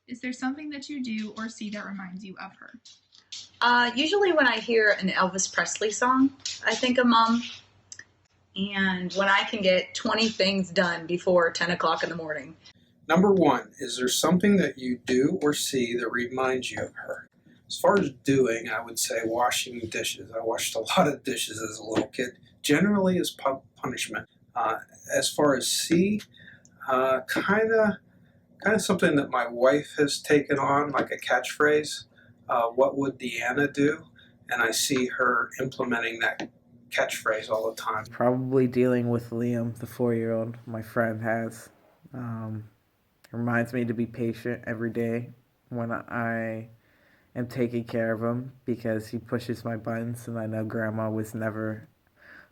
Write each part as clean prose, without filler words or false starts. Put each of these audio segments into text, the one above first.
Is there something that you do or see that reminds you of her? Usually when I hear an Elvis Presley song, I think of Mom. And when I can get 20 things done before 10 o'clock in the morning. Number 1, is there something that you do or see that reminds you of her? As far as doing, I would say washing dishes. I washed a lot of dishes as a little kid, generally as punishment. As far as see, kind of something that my wife has taken on, like a catchphrase. What would Deanna do? And I see her implementing that catchphrase all the time. Probably dealing with Liam, the 4-year-old my friend has. Reminds me to be patient every day when I am taking care of him because he pushes my buttons, and I know Grandma was never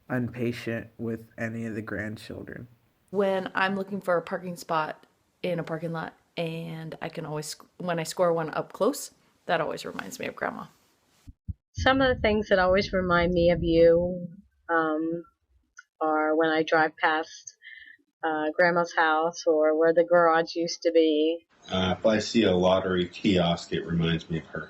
impatient with any of the grandchildren. When I'm looking for a parking spot in a parking lot and I can always, when I score one up close, that always reminds me of Grandma. Some of the things that always remind me of you are when I drive past Grandma's house or where the garage used to be. If I see a lottery kiosk, it reminds me of her.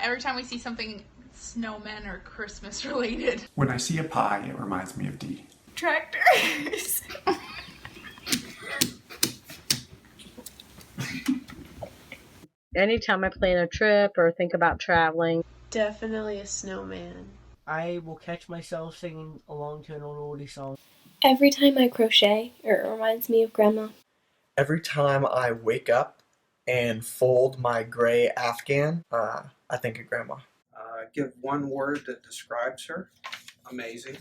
Every time we see something snowmen or Christmas related. When I see a pie, it reminds me of Dee. Tractors. Anytime I plan a trip or think about traveling. Definitely a snowman. I will catch myself singing along to an old oldie song. Every time I crochet, it reminds me of Grandma. Every time I wake up and fold my gray Afghan, I think of Grandma. Give one word that describes her. Amazing.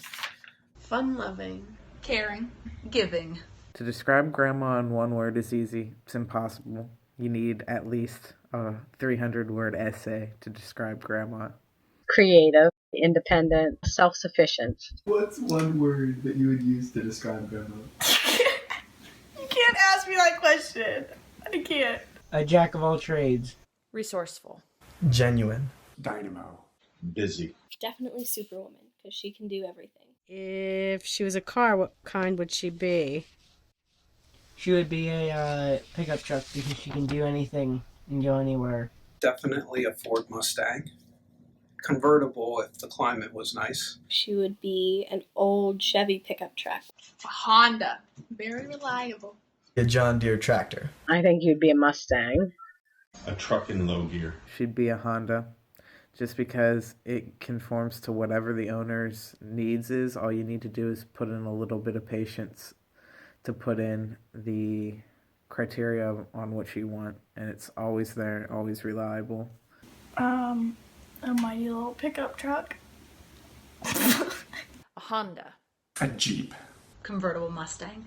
Fun-loving. Caring. Giving. To describe Grandma in one word is easy. It's impossible. You need at least a 300-word essay to describe Grandma. Creative, independent, self-sufficient. What's one word that you would use to describe Grandma? You can't ask me that question. I can't. A jack of all trades. Resourceful. Genuine. Dynamo. Busy. Definitely Superwoman, because she can do everything. If she was a car, what kind would she be? She would be a pickup truck because she can do anything and go anywhere. Definitely a Ford Mustang. Convertible if the climate was nice. She would be an old Chevy pickup truck. A Honda. Very reliable. A John Deere tractor. I think you'd be a Mustang. A truck in low gear. She'd be a Honda. Just because it conforms to whatever the owner's needs is, all you need to do is put in a little bit of patience to put in the criteria on what you want, and it's always there, always reliable. A mighty little pickup truck. A Honda. A Jeep. Convertible Mustang,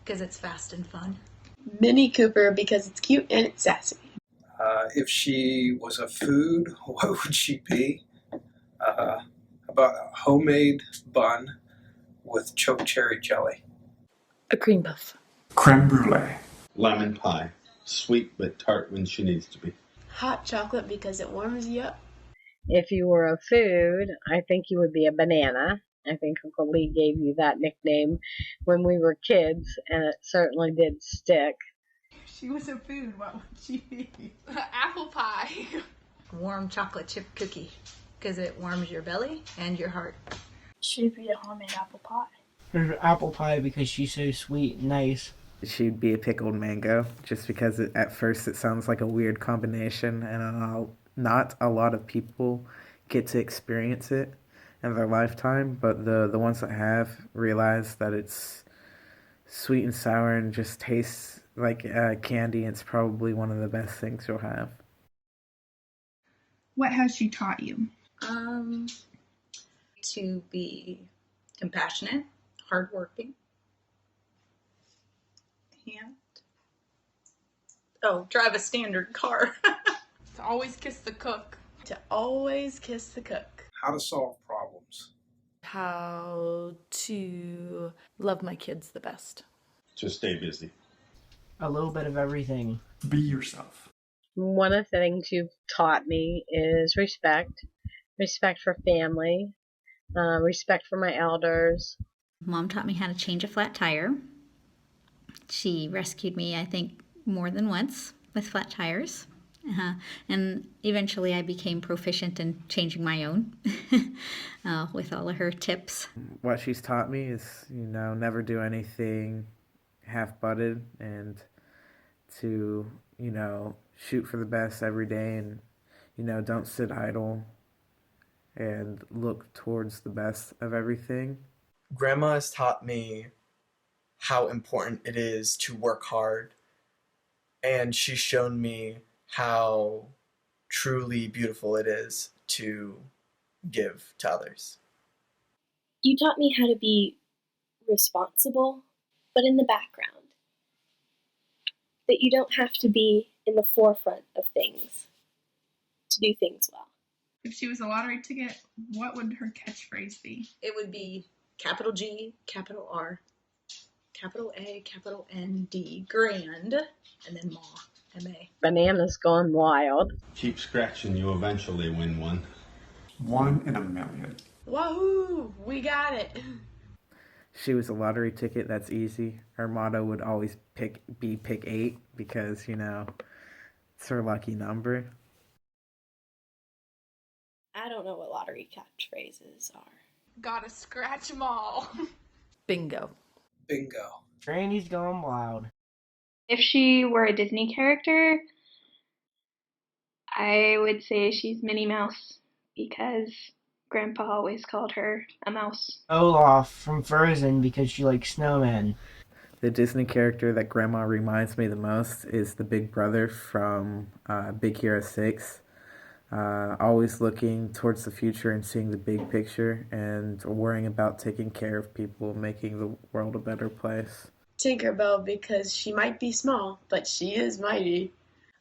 because it's fast and fun. Mini Cooper because it's cute and it's sassy. If she was a food, what would she be? About a homemade bun with choke cherry jelly. A cream puff. Creme brulee. Lemon pie. Sweet but tart when she needs to be. Hot chocolate because it warms you up. If you were a food, I think you would be a banana. I think Uncle Lee gave you that nickname when we were kids, and it certainly did stick. If she was a food, what would she be? Apple pie. Warm chocolate chip cookie, because it warms your belly and your heart. She'd be a homemade apple pie. Her apple pie because she's so sweet and nice. She'd be a pickled mango, just because at first it sounds like a weird combination, and not a lot of people get to experience it in their lifetime, but the ones that have realize that it's sweet and sour and just tastes like candy. It's probably one of the best things you'll have. What has she taught you? To be compassionate, hardworking, and drive a standard car. To always kiss the cook. To always kiss the cook. How to solve problems. How to love my kids the best. To stay busy. A little bit of everything. Be yourself. One of the things you've taught me is respect. Respect for family. Respect for my elders. Mom taught me how to change a flat tire. She rescued me, I think, more than once. with flat tires. And eventually I became proficient in changing my own with all of her tips. What she's taught me is, never do anything half-butted, and to, shoot for the best every day, and, don't sit idle and look towards the best of everything. Grandma has taught me how important it is to work hard, and she's shown me how truly beautiful it is to give to others. You taught me how to be responsible, but in the background. That you don't have to be in the forefront of things to do things well. If she was a lottery ticket, what would her catchphrase be? It would be capital G, capital R, capital A, capital N, D, grand, and then Ma, M-A. Bananas gone wild. Keep scratching, you eventually win one. 1 in a million. Wahoo! We got it. She was a lottery ticket, that's easy. Her motto would always pick 8 because, it's her lucky number. I don't know what lottery catchphrases are. Gotta scratch 'em all. Bingo. Bingo. Granny's gone wild. If she were a Disney character, I would say she's Minnie Mouse because Grandpa always called her a mouse. Olaf from Frozen because she likes snowmen. The Disney character that Grandma reminds me the most is the big brother from Big Hero 6. Always looking towards the future and seeing the big picture and worrying about taking care of people, making the world a better place. Tinkerbell because she might be small, but she is mighty.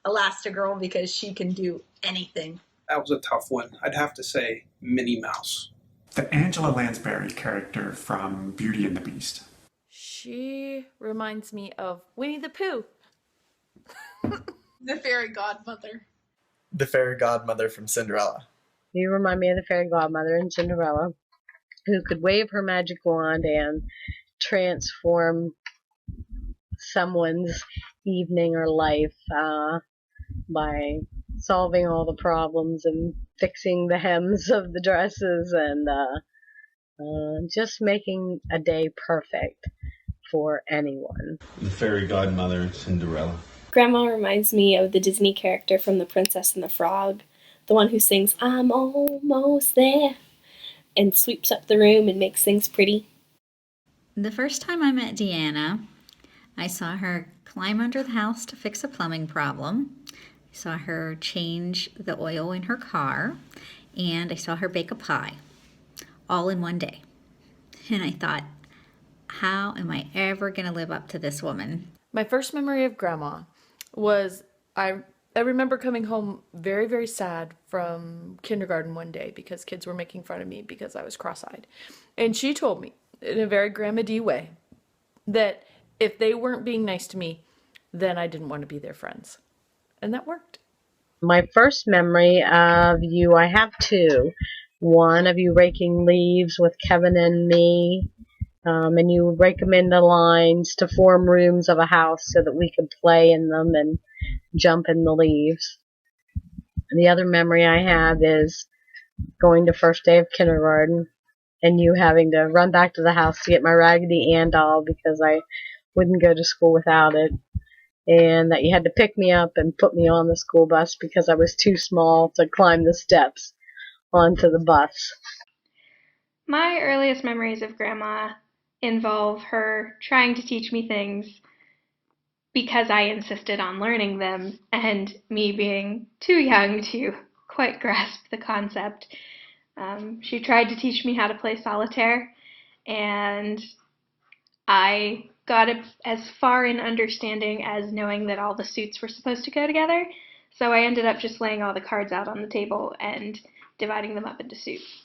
Elastigirl because she can do anything. That was a tough one. I'd have to say Minnie Mouse. The Angela Lansbury character from Beauty and the Beast. She reminds me of Winnie the Pooh. The fairy godmother. The fairy godmother from Cinderella. You remind me of the fairy godmother in Cinderella, who could wave her magic wand and transform someone's evening or life by solving all the problems and fixing the hems of the dresses and just making a day perfect for anyone. The fairy godmother in Cinderella. Grandma reminds me of the Disney character from The Princess and the Frog, the one who sings, "I'm almost there," and sweeps up the room and makes things pretty. The first time I met Deanna, I saw her climb under the house to fix a plumbing problem. I saw her change the oil in her car, and I saw her bake a pie, all in one day. And I thought, how am I ever going to live up to this woman? My first memory of Grandma was I remember coming home very, very sad from kindergarten one day because kids were making fun of me because I was cross-eyed. And she told me in a very Grandma D way that if they weren't being nice to me, then I didn't want to be their friends. And that worked. My first memory of you, I have two. One of you raking leaves with Kevin and me, and you would rake them into lines to form rooms of a house so that we could play in them and jump in the leaves. And the other memory I have is going to first day of kindergarten and you having to run back to the house to get my Raggedy Ann doll because I wouldn't go to school without it, and that you had to pick me up and put me on the school bus because I was too small to climb the steps onto the bus. My earliest memories of Grandma involve her trying to teach me things because I insisted on learning them, and me being too young to quite grasp the concept. She tried to teach me how to play solitaire, and I got as far in understanding as knowing that all the suits were supposed to go together, so I ended up just laying all the cards out on the table and dividing them up into suits.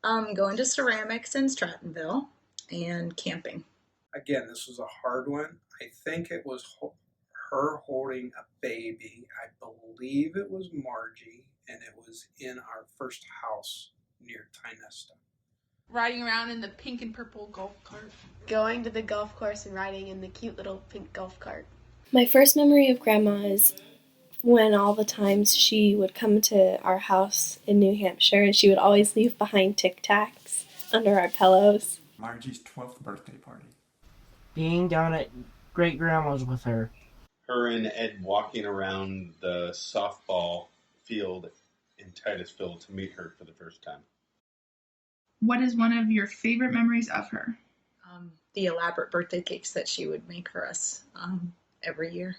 Going to ceramics in Strattonville and camping. Again, this was a hard one. I think it was her holding a baby. I believe it was Margie, and it was in our first house near Tynesta. Riding around in the pink and purple golf cart. Going to the golf course and riding in the cute little pink golf cart. My first memory of Grandma is when all the times she would come to our house in New Hampshire and she would always leave behind Tic Tacs under our pillows. Margie's 12th birthday party. Being down at great grandma's with her. Her and Ed walking around the softball field in Titusville to meet her for the first time. What is one of your favorite memories of her? The elaborate birthday cakes that she would make for us every year.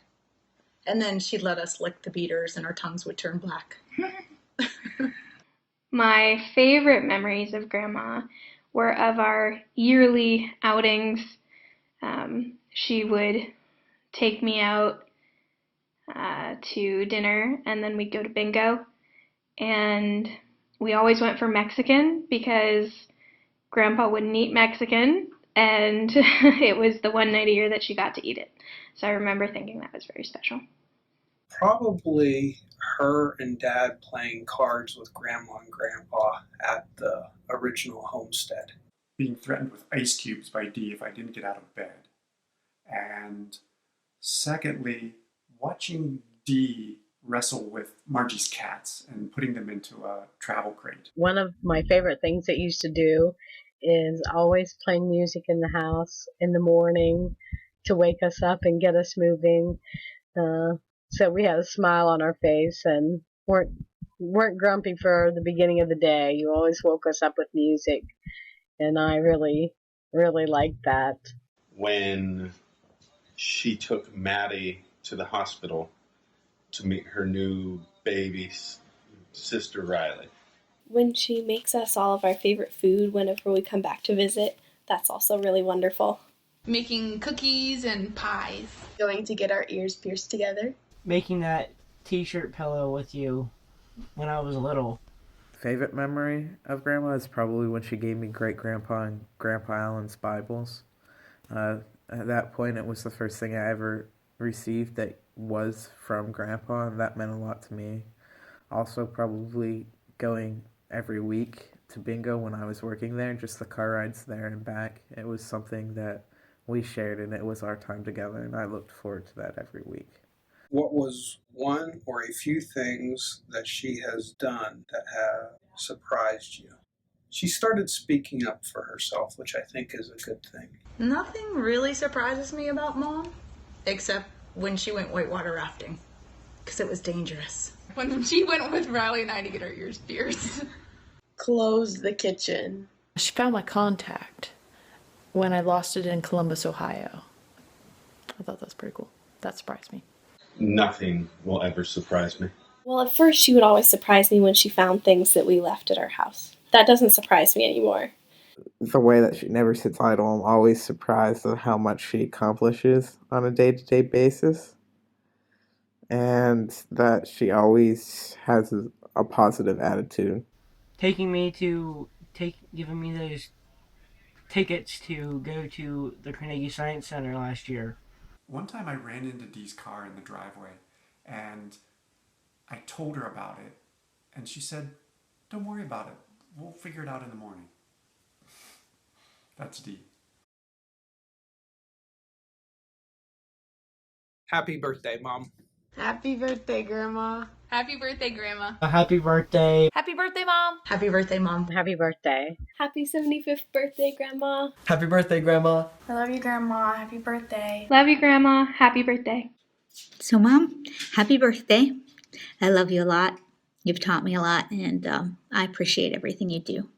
And then she'd let us lick the beaters and our tongues would turn black. My favorite memories of Grandma were of our yearly outings. She would take me out to dinner, and then we'd go to bingo. And we always went for Mexican because Grandpa wouldn't eat Mexican, and it was the one night a year that she got to eat it. So I remember thinking that was very special. Probably her and Dad playing cards with Grandma and Grandpa at the original homestead. Being threatened with ice cubes by Dee if I didn't get out of bed. And secondly, watching Dee wrestle with Margie's cats and putting them into a travel crate. One of my favorite things that used to do is always playing music in the house in the morning to wake us up and get us moving. So we had a smile on our face and weren't grumpy for the beginning of the day. You always woke us up with music, and I really, really liked that. When she took Maddie to the hospital to meet her new baby sister Riley. When she makes us all of our favorite food whenever we come back to visit, that's also really wonderful. Making cookies and pies. Going to get our ears pierced together. Making that t-shirt pillow with you when I was little. Favorite memory of Grandma is probably when she gave me Great Grandpa and Grandpa Allen's Bibles. At that point, it was the first thing I ever received that was from Grandpa, and that meant a lot to me. Also, probably going every week to bingo when I was working there, just the car rides there and back. It was something that we shared, and it was our time together, and I looked forward to that every week. What was one or a few things that she has done that have surprised you? She started speaking up for herself, which I think is a good thing. Nothing really surprises me about Mom, except when she went whitewater rafting, because it was dangerous. When she went with Riley and I to get our ears pierced. Close the kitchen. She found my contact when I lost it in Columbus, Ohio. I thought that was pretty cool. That surprised me. Nothing will ever surprise me. Well, at first she would always surprise me when she found things that we left at our house. That doesn't surprise me anymore. The way that she never sits idle, I'm always surprised at how much she accomplishes on a day-to-day basis. And that she always has a positive attitude. Giving me those tickets to go to the Carnegie Science Center last year. One time I ran into Dee's car in the driveway, and I told her about it, and she said, "Don't worry about it. We'll figure it out in the morning." That's Dee. Happy birthday, Mom. Happy birthday, Grandma. Happy birthday, Grandma. Happy birthday. Happy birthday, Mom. Happy birthday, Mom. Happy birthday. Happy 75th birthday, Grandma. Happy birthday, Grandma. I love you, Grandma. Happy birthday. Love you, Grandma. Happy birthday. So, Mom, happy birthday. I love you a lot. You've taught me a lot, and I appreciate everything you do.